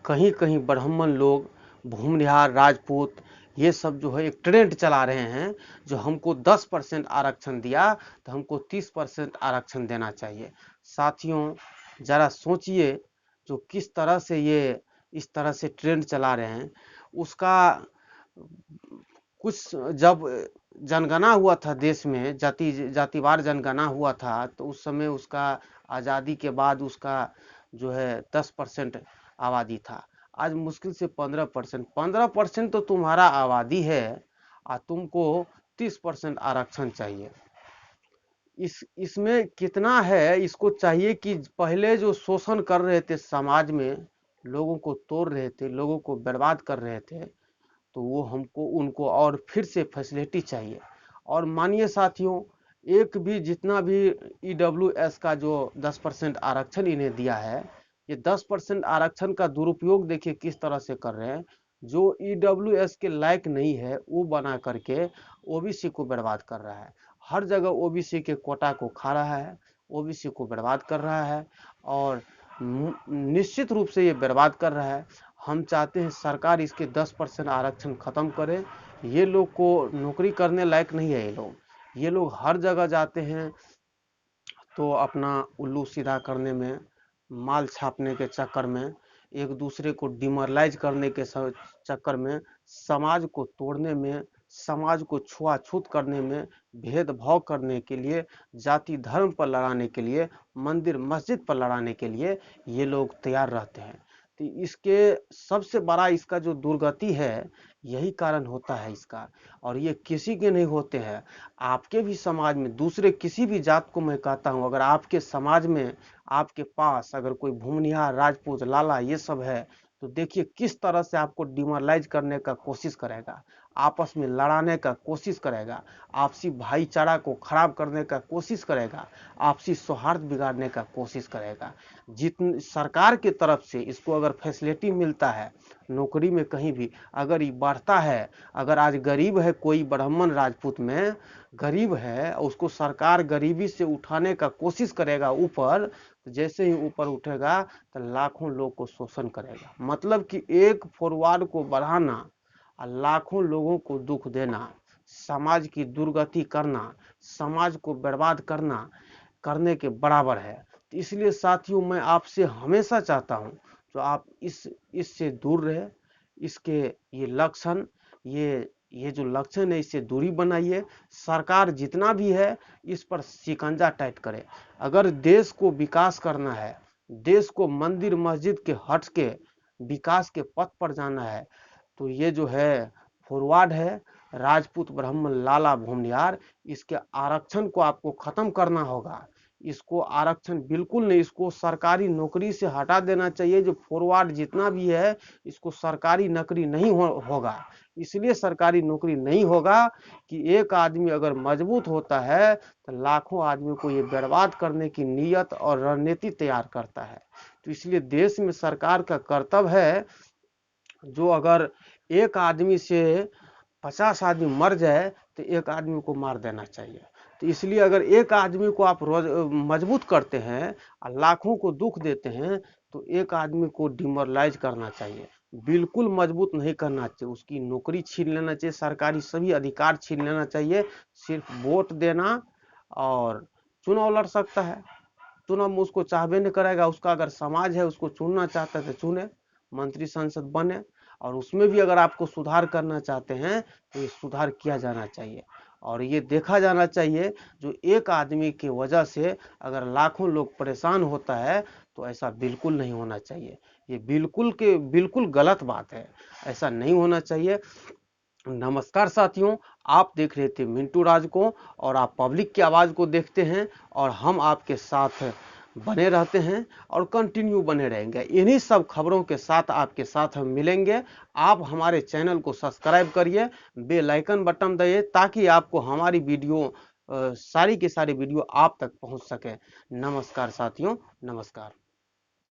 कहीं कहीं ब्राह्मण लोग, भूमिहार, राजपूत, ये सब जो है एक ट्रेंड चला रहे हैं, जो हमको 10% आरक्षण दिया तो हमको 30% आरक्षण देना चाहिए। साथियों जरा सोचिए, जो किस तरह से ये इस तरह से ट्रेंड चला रहे हैं, उसका कुछ जब जनगणना हुआ था देश में, जातिवार जनगणना हुआ था, तो उस समय उसका आज़ादी के बाद उसका जो है 10% आबादी था। आज मुश्किल से 15%। 15% तो तुम्हारा आबादी है और तुमको 30% आरक्षण चाहिए। इसमें कितना है, इसको चाहिए कि पहले जो शोषण कर रहे थे समाज में, लोगों को तोड़ रहे थे, लोगों को बर्बाद कर रहे थे, तो वो हमको उनको और फिर से फैसिलिटी चाहिए। और मानिए साथियों, एक भी जितना भी ईडब्ल्यूएस का जो 10% आरक्षण इन्हें दिया है, ये 10% आरक्षण का दुरुपयोग देखिए किस तरह से कर रहे हैं। जो ईडब्ल्यूएस के लायक नहीं है वो बना करके ओबीसी को बर्बाद कर रहा है। हर जगह ओबीसी के कोटा को खा रहा है, ओबीसी को बर्बाद कर रहा है, और निश्चित रूप से ये बर्बाद कर रहा है। हम चाहते हैं सरकार इसके 10% आरक्षण खत्म करे। ये लोग को नौकरी करने लायक नहीं है। ये लोग हर जगह जाते हैं तो अपना उल्लू सीधा करने में, माल छापने के चक्कर में, एक दूसरे को डिमोरलाइज करने के चक्कर में, समाज को तोड़ने में, समाज को छुआछूत करने में, भेदभाव करने के लिए, जाति धर्म पर लड़ाने के लिए, मंदिर मस्जिद पर लड़ाने के लिए ये लोग तैयार रहते हैं। तो इसके सबसे बड़ा इसका जो दुर्गति है, यही कारण होता है इसका। और ये किसी के नहीं होते हैं, आपके भी समाज में, दूसरे किसी भी जात को मैं कहता हूं, अगर आपके समाज में, आपके पास अगर कोई भूमिहार, राजपूत, लाला ये सब है, तो देखिए किस तरह से आपको डिमोरलाइज करने का कोशिश करेगा, आपस में लड़ाने का कोशिश करेगा, आपसी भाईचारा को खराब करने का कोशिश करेगा, आपसी सौहार्द बिगाड़ने का कोशिश करेगा। जितनी सरकार की तरफ से इसको अगर फैसिलिटी मिलता है, नौकरी में कहीं भी अगर ये बढ़ता है, अगर आज गरीब है कोई ब्राह्मण राजपूत में, गरीब है, उसको सरकार गरीबी से उठाने का कोशिश करेगा ऊपर, तो जैसे ही ऊपर उठेगा तो लाखों लोग को शोषण करेगा। मतलब कि एक फॉरवर्ड को बढ़ाना और लाखों लोगों को दुख देना, समाज की दुर्गति करना, समाज को बर्बाद करने के बराबर है। तो इसलिए साथियों मैं आपसे हमेशा चाहता हूं, तो आप इससे दूर रहे, इसके ये लक्षण, ये जो लक्षण है इससे दूरी बनाइए। सरकार जितना भी है इस पर शिकंजा टाइट करे। अगर देश को विकास करना है, देश को मंदिर मस्जिद के हट के विकास के पथ पर जाना है, तो ये जो है फॉरवर्ड है, राजपूत, ब्राह्मण, लाला, भूमिहार, इसके आरक्षण को आपको खत्म करना होगा। इसको आरक्षण बिल्कुल नहीं, इसको सरकारी नौकरी से हटा देना चाहिए। जो फॉरवर्ड जितना भी है इसको सरकारी नौकरी नहीं होगा। इसलिए सरकारी नौकरी नहीं होगा कि एक आदमी अगर मजबूत होता है तो लाखों आदमी को ये बर्बाद करने की नीयत और रणनीति तैयार करता है। तो इसलिए देश में सरकार का कर्तव्य है, जो अगर एक आदमी से 50 आदमी मर जाए तो एक आदमी को मार देना चाहिए। तो इसलिए अगर एक आदमी को आप रोज मजबूत करते हैं और लाखों को दुख देते हैं, तो एक आदमी को डिमोरलाइज करना चाहिए, बिल्कुल मजबूत नहीं करना चाहिए। उसकी नौकरी छीन लेना चाहिए, सरकारी सभी अधिकार छीन लेना चाहिए। सिर्फ वोट देना, और चुनाव लड़ सकता है, चुनाव में उसको चाहबे नहीं करेगा, उसका अगर समाज है उसको चुनना चाहता है तो चुने, मंत्री संसद बने। और उसमें भी अगर आपको सुधार करना चाहते हैं तो ये सुधार किया जाना चाहिए। और ये देखा जाना चाहिए, जो एक आदमी की वजह से अगर लाखों लोग परेशान होता है तो ऐसा बिल्कुल नहीं होना चाहिए। ये बिल्कुल गलत बात है, ऐसा नहीं होना चाहिए। नमस्कार साथियों, आप देख रहे थे मिंटू राज को, और आप पब्लिक की आवाज़ को देखते हैं, और हम आपके साथ बने रहते हैं और कंटिन्यू बने रहेंगे। इन्हीं सब खबरों के साथ आपके साथ हम मिलेंगे। आप हमारे चैनल को सब्सक्राइब करिए, बेल आइकन बटन दबाइए, ताकि आपको हमारी वीडियो सारी की सारी वीडियो आप तक पहुंच सके। नमस्कार साथियों, नमस्कार।